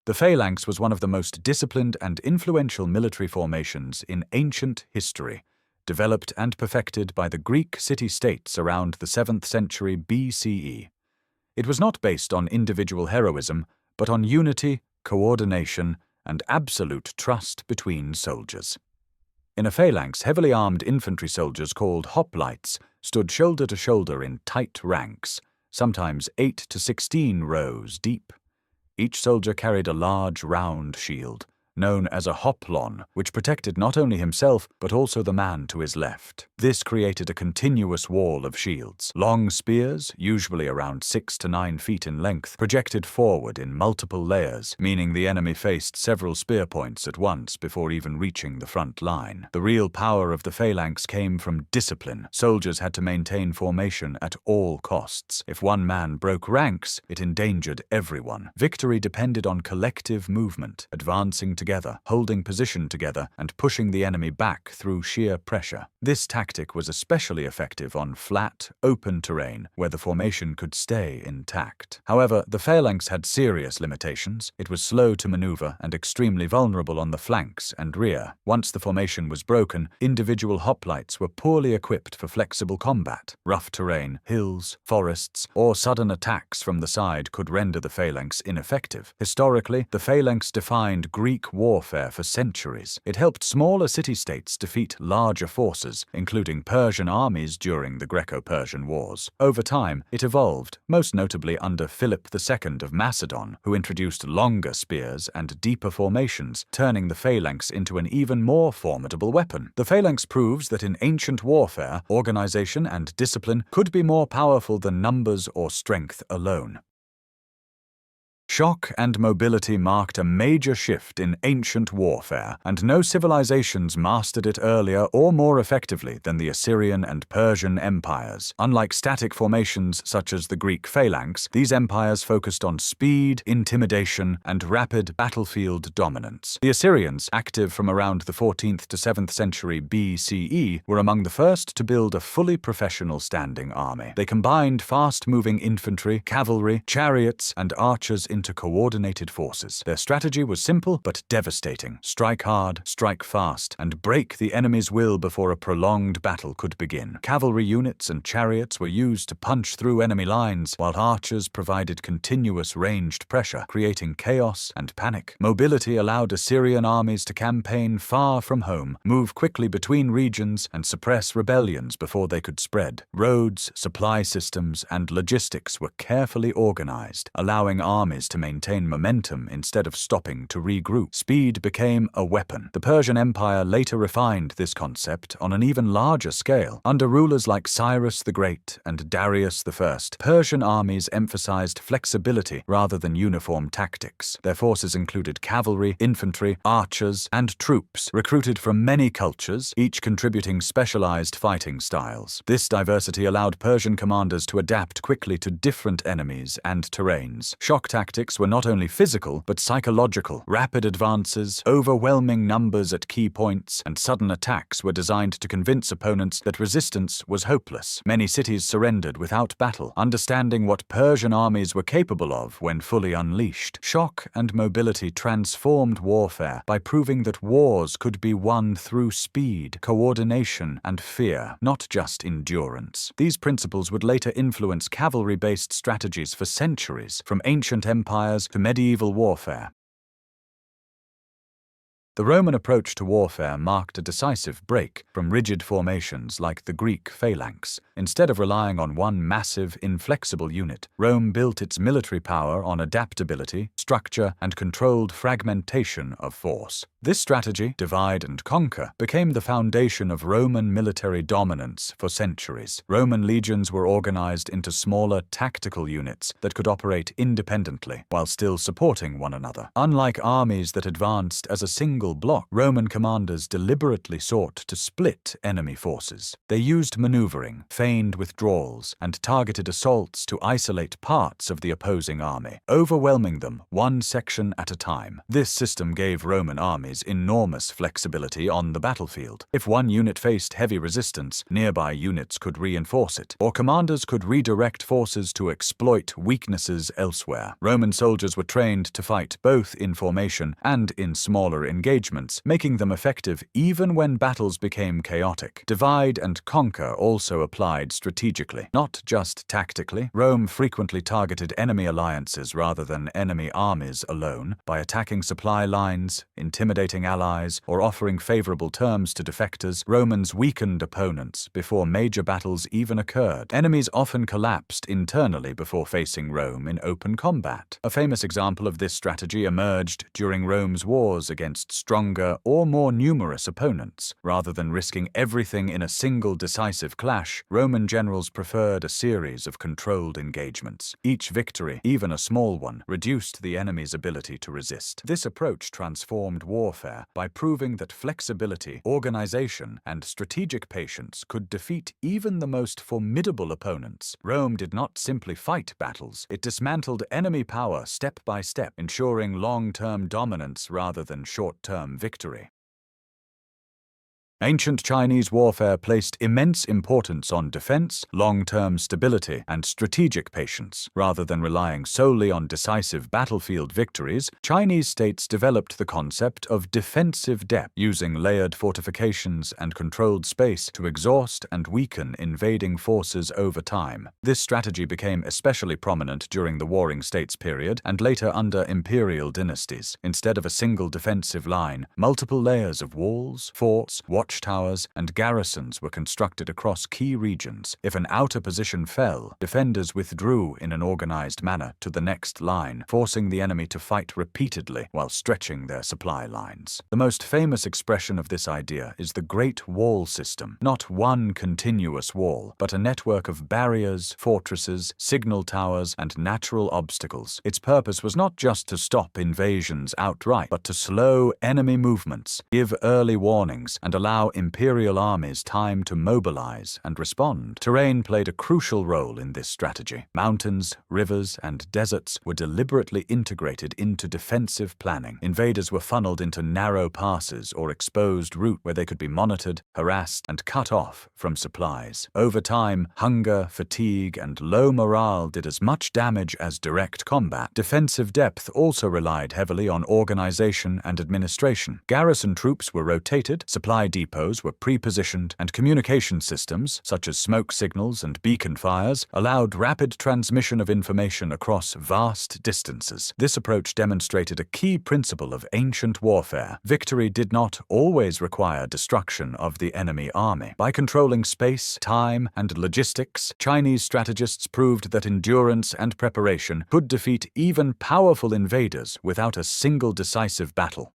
The phalanx was one of the most disciplined and influential military formations in ancient history, developed and perfected by the Greek city-states around the 7th century BCE. It was not based on individual heroism, but on unity, coordination, and absolute trust between soldiers. In a phalanx, heavily armed infantry soldiers called hoplites stood shoulder to shoulder in tight ranks, sometimes 8 to 16 rows deep. Each soldier carried a large round shield, known as a hoplon, which protected not only himself but also the man to his left. This created a continuous wall of shields. Long spears, usually around 6 to 9 feet in length, projected forward in multiple layers, meaning the enemy faced several spear points at once before even reaching the front line. The real power of the phalanx came from discipline. Soldiers had to maintain formation at all costs. If one man broke ranks, it endangered everyone. Victory depended on collective movement, advancing together, holding position together, and pushing the enemy back through sheer pressure. This tactic was especially effective on flat, open terrain where the formation could stay intact. However, the phalanx had serious limitations. It was slow to maneuver and extremely vulnerable on the flanks and rear. Once the formation was broken, individual hoplites were poorly equipped for flexible combat. Rough terrain, hills, forests, or sudden attacks from the side could render the phalanx ineffective. Historically, the phalanx defined Greek warfare for centuries. It helped smaller city-states defeat larger forces, including Persian armies during the Greco-Persian Wars. Over time, it evolved, most notably under Philip II of Macedon, who introduced longer spears and deeper formations, turning the phalanx into an even more formidable weapon. The phalanx proves that in ancient warfare, organization and discipline could be more powerful than numbers or strength alone. Shock and mobility marked a major shift in ancient warfare, and no civilizations mastered it earlier or more effectively than the Assyrian and Persian empires. Unlike static formations such as the Greek phalanx, these empires focused on speed, intimidation, and rapid battlefield dominance. The Assyrians, active from around the 14th to 7th century BCE, were among the first to build a fully professional standing army. They combined fast-moving infantry, cavalry, chariots, and archers into coordinated forces. Their strategy was simple but devastating. Strike hard, strike fast, and break the enemy's will before a prolonged battle could begin. Cavalry units and chariots were used to punch through enemy lines, while archers provided continuous ranged pressure, creating chaos and panic. Mobility allowed Assyrian armies to campaign far from home, move quickly between regions, and suppress rebellions before they could spread. Roads, supply systems, and logistics were carefully organized, allowing armies to maintain momentum instead of stopping to regroup. Speed became a weapon. The Persian Empire later refined this concept on an even larger scale. Under rulers like Cyrus the Great and Darius I, Persian armies emphasized flexibility rather than uniform tactics. Their forces included cavalry, infantry, archers, and troops, recruited from many cultures, each contributing specialized fighting styles. This diversity allowed Persian commanders to adapt quickly to different enemies and terrains. Shock tactics were not only physical, but psychological. Rapid advances, overwhelming numbers at key points, and sudden attacks were designed to convince opponents that resistance was hopeless. Many cities surrendered without battle, understanding what Persian armies were capable of when fully unleashed. Shock and mobility transformed warfare by proving that wars could be won through speed, coordination, and fear, not just endurance. These principles would later influence cavalry-based strategies for centuries, from ancient empires to medieval warfare. The Roman approach to warfare marked a decisive break from rigid formations like the Greek phalanx. Instead of relying on one massive, inflexible unit, Rome built its military power on adaptability, structure, and controlled fragmentation of force. This strategy, divide and conquer, became the foundation of Roman military dominance for centuries. Roman legions were organized into smaller tactical units that could operate independently while still supporting one another. Unlike armies that advanced as a single single block, Roman commanders deliberately sought to split enemy forces. They used maneuvering, feigned withdrawals, and targeted assaults to isolate parts of the opposing army, overwhelming them one section at a time. This system gave Roman armies enormous flexibility on the battlefield. If one unit faced heavy resistance, nearby units could reinforce it, or commanders could redirect forces to exploit weaknesses elsewhere. Roman soldiers were trained to fight both in formation and in smaller engagements, making them effective even when battles became chaotic. Divide and conquer also applied strategically, not just tactically. Rome frequently targeted enemy alliances rather than enemy armies alone by attacking supply lines, intimidating allies, or offering favorable terms to defectors. Romans weakened opponents before major battles even occurred. Enemies often collapsed internally before facing Rome in open combat. A famous example of this strategy emerged during Rome's wars against stronger or more numerous opponents. Rather than risking everything in a single decisive clash, Roman generals preferred a series of controlled engagements. Each victory, even a small one, reduced the enemy's ability to resist. This approach transformed warfare by proving that flexibility, organization, and strategic patience could defeat even the most formidable opponents. Rome did not simply fight battles, it dismantled enemy power step by step, ensuring long-term dominance rather than short-term victory. Ancient Chinese warfare placed immense importance on defense, long-term stability, and strategic patience. Rather than relying solely on decisive battlefield victories, Chinese states developed the concept of defensive depth, using layered fortifications and controlled space to exhaust and weaken invading forces over time. This strategy became especially prominent during the Warring States period and later under imperial dynasties. Instead of a single defensive line, multiple layers of walls, forts, watchtowers, and garrisons were constructed across key regions. If an outer position fell, defenders withdrew in an organized manner to the next line, forcing the enemy to fight repeatedly while stretching their supply lines. The most famous expression of this idea is the Great Wall system, not one continuous wall, but a network of barriers, fortresses, signal towers, and natural obstacles. Its purpose was not just to stop invasions outright, but to slow enemy movements, give early warnings, and allow imperial armies time to mobilize and respond. Terrain played a crucial role in this strategy. Mountains, rivers, and deserts were deliberately integrated into defensive planning. Invaders were funneled into narrow passes or exposed routes where they could be monitored, harassed, and cut off from supplies. Over time, hunger, fatigue, and low morale did as much damage as direct combat. Defensive depth also relied heavily on organization and administration. Garrison troops were rotated, supply depots were pre-positioned, and communication systems, such as smoke signals and beacon fires, allowed rapid transmission of information across vast distances. This approach demonstrated a key principle of ancient warfare. Victory did not always require destruction of the enemy army. By controlling space, time, and logistics, Chinese strategists proved that endurance and preparation could defeat even powerful invaders without a single decisive battle.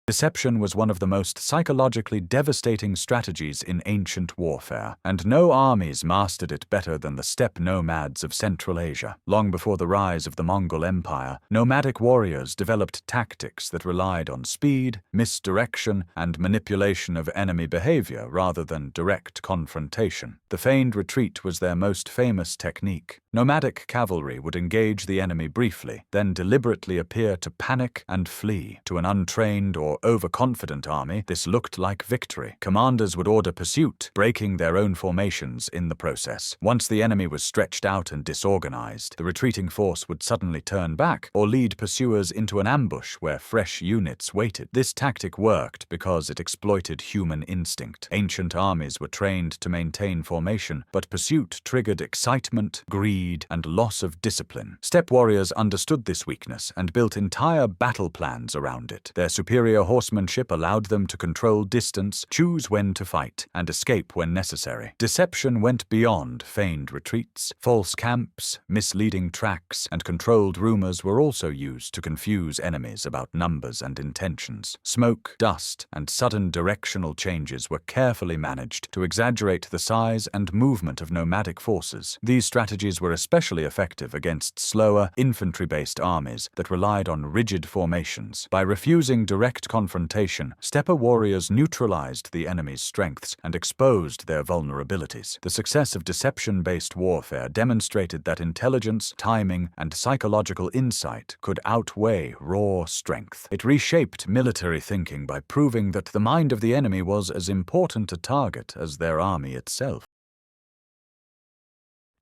Deception was one of the most psychologically devastating strategies in ancient warfare, and no armies mastered it better than the steppe nomads of Central Asia. Long before the rise of the Mongol Empire, nomadic warriors developed tactics that relied on speed, misdirection, and manipulation of enemy behavior rather than direct confrontation. The feigned retreat was their most famous technique. Nomadic cavalry would engage the enemy briefly, then deliberately appear to panic and flee. To an untrained or overconfident army, this looked like victory. Commanders would order pursuit, breaking their own formations in the process. Once the enemy was stretched out and disorganized, the retreating force would suddenly turn back or lead pursuers into an ambush where fresh units waited. This tactic worked because it exploited human instinct. Ancient armies were trained to maintain formation, but pursuit triggered excitement, greed, and loss of discipline. Steppe warriors understood this weakness and built entire battle plans around it. Their superior horsemanship allowed them to control distance, choose when to fight, and escape when necessary. Deception went beyond feigned retreats. False camps, misleading tracks, and controlled rumors were also used to confuse enemies about numbers and intentions. Smoke, dust, and sudden directional changes were carefully managed to exaggerate the size and movement of nomadic forces. These strategies were especially effective against slower, infantry-based armies that relied on rigid formations. By refusing direct confrontation, steppe warriors neutralized the enemy's strengths and exposed their vulnerabilities. The success of deception-based warfare demonstrated that intelligence, timing, and psychological insight could outweigh raw strength. It reshaped military thinking by proving that the mind of the enemy was as important a target as their army itself.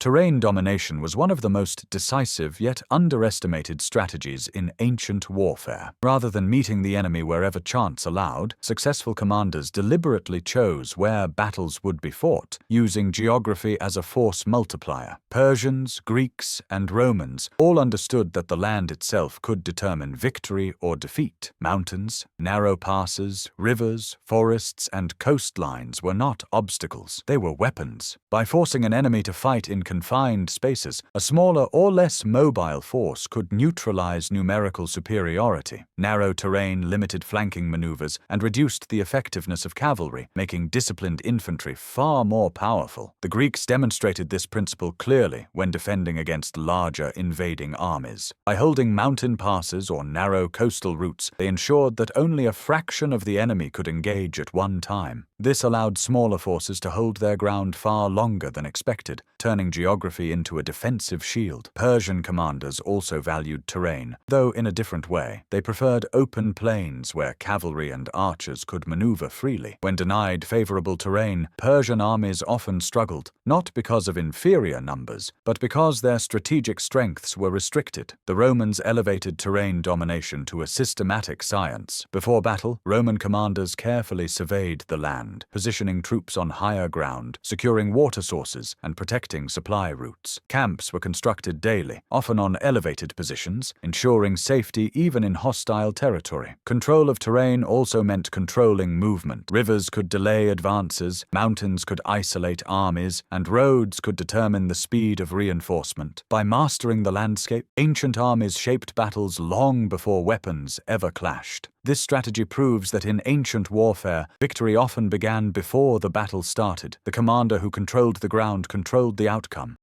Terrain domination was one of the most decisive yet underestimated strategies in ancient warfare. Rather than meeting the enemy wherever chance allowed, successful commanders deliberately chose where battles would be fought, using geography as a force multiplier. Persians, Greeks, and Romans all understood that the land itself could determine victory or defeat. Mountains, narrow passes, rivers, forests, and coastlines were not obstacles. They were weapons. By forcing an enemy to fight in confined spaces, a smaller or less mobile force could neutralize numerical superiority. Narrow terrain limited flanking maneuvers and reduced the effectiveness of cavalry, making disciplined infantry far more powerful. The Greeks demonstrated this principle clearly when defending against larger invading armies. By holding mountain passes or narrow coastal routes, they ensured that only a fraction of the enemy could engage at one time. This allowed smaller forces to hold their ground far longer than expected, turning geography into a defensive shield. Persian commanders also valued terrain, though in a different way. They preferred open plains where cavalry and archers could maneuver freely. When denied favorable terrain, Persian armies often struggled, not because of inferior numbers, but because their strategic strengths were restricted. The Romans elevated terrain domination to a systematic science. Before battle, Roman commanders carefully surveyed the land, positioning troops on higher ground, securing water sources, and protecting supply routes. Camps were constructed daily, often on elevated positions, ensuring safety even in hostile territory. Control of terrain also meant controlling movement. Rivers could delay advances, mountains could isolate armies, and roads could determine the speed of reinforcement. By mastering the landscape, ancient armies shaped battles long before weapons ever clashed. This strategy proves that in ancient warfare, victory often began before the battle started. The commander who controlled the ground controlled the outcome.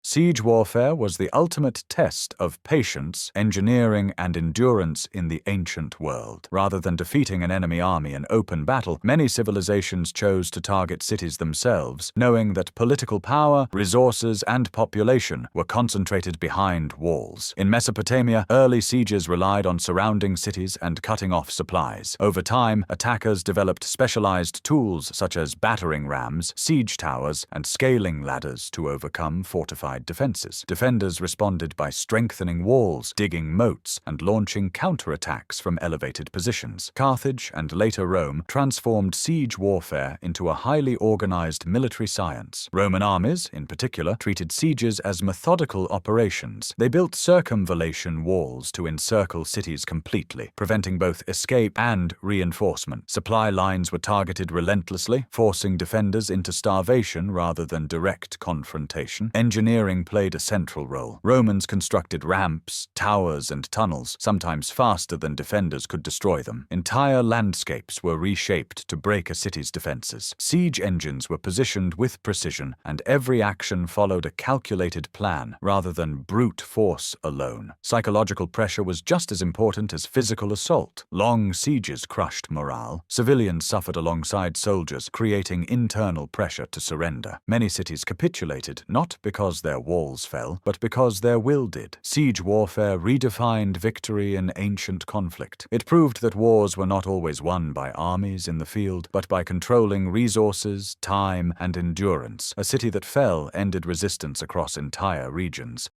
Siege warfare was the ultimate test of patience, engineering, and endurance in the ancient world. Rather than defeating an enemy army in open battle, many civilizations chose to target cities themselves, knowing that political power, resources, and population were concentrated behind walls. In Mesopotamia, early sieges relied on surrounding cities and cutting off supplies. Over time, attackers developed specialized tools such as battering rams, siege towers, and scaling ladders to overcome fortified defenses. Defenders responded by strengthening walls, digging moats, and launching counterattacks from elevated positions. Carthage and later Rome transformed siege warfare into a highly organized military science. Roman armies, in particular, treated sieges as methodical operations. They built circumvallation walls to encircle cities completely, preventing both escape and reinforcement. Supply lines were targeted relentlessly, forcing defenders into starvation rather than direct confrontation. Engineering played a central role. Romans constructed ramps, towers, and tunnels, sometimes faster than defenders could destroy them. Entire landscapes were reshaped to break a city's defenses. Siege engines were positioned with precision, and every action followed a calculated plan rather than brute force alone. Psychological pressure was just as important as physical assault. Long sieges crushed morale. Civilians suffered alongside soldiers, creating internal pressure to surrender. Many cities capitulated, not because their walls fell, but because their will did. Siege warfare redefined victory in ancient conflict. It proved that wars were not always won by armies in the field, but by controlling resources, time, and endurance. A city that fell ended resistance across entire regions.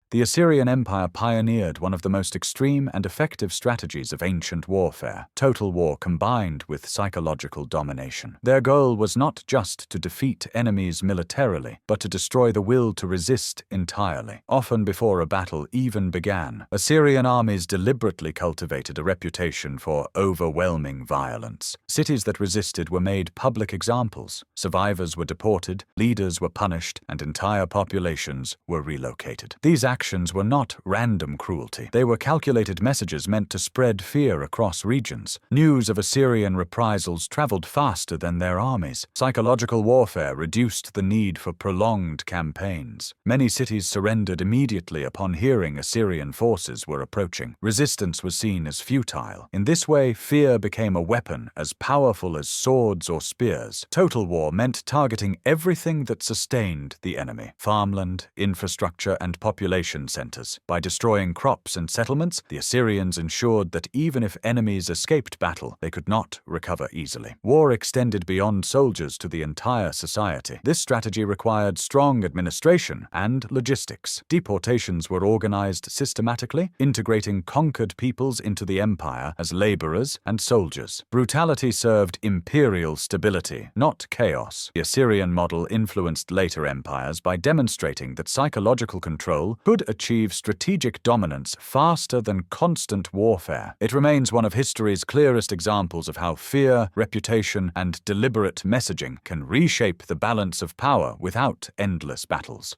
The Assyrian Empire pioneered one of the most extreme and effective strategies of ancient warfare, total war combined with psychological domination. Their goal was not just to defeat enemies militarily, but to destroy the will to resist entirely. Often before a battle even began, Assyrian armies deliberately cultivated a reputation for overwhelming violence. Cities that resisted were made public examples. Survivors were deported, leaders were punished, and entire populations were relocated. These actions were not random cruelty. They were calculated messages meant to spread fear across regions. News of Assyrian reprisals traveled faster than their armies. Psychological warfare reduced the need for prolonged campaigns. Many cities surrendered immediately upon hearing Assyrian forces were approaching. Resistance was seen as futile. In this way, fear became a weapon as powerful as swords or spears. Total war meant targeting everything that sustained the enemy: farmland, infrastructure, and population centers. By destroying crops and settlements, the Assyrians ensured that even if enemies escaped battle, they could not recover easily. War extended beyond soldiers to the entire society. This strategy required strong administration and logistics. Deportations were organized systematically, integrating conquered peoples into the empire as laborers and soldiers. Brutality served imperial stability, not chaos. The Assyrian model influenced later empires by demonstrating that psychological control could achieve strategic dominance faster than constant warfare. It remains one of history's clearest examples of how fear, reputation, and deliberate messaging can reshape the balance of power without endless battles.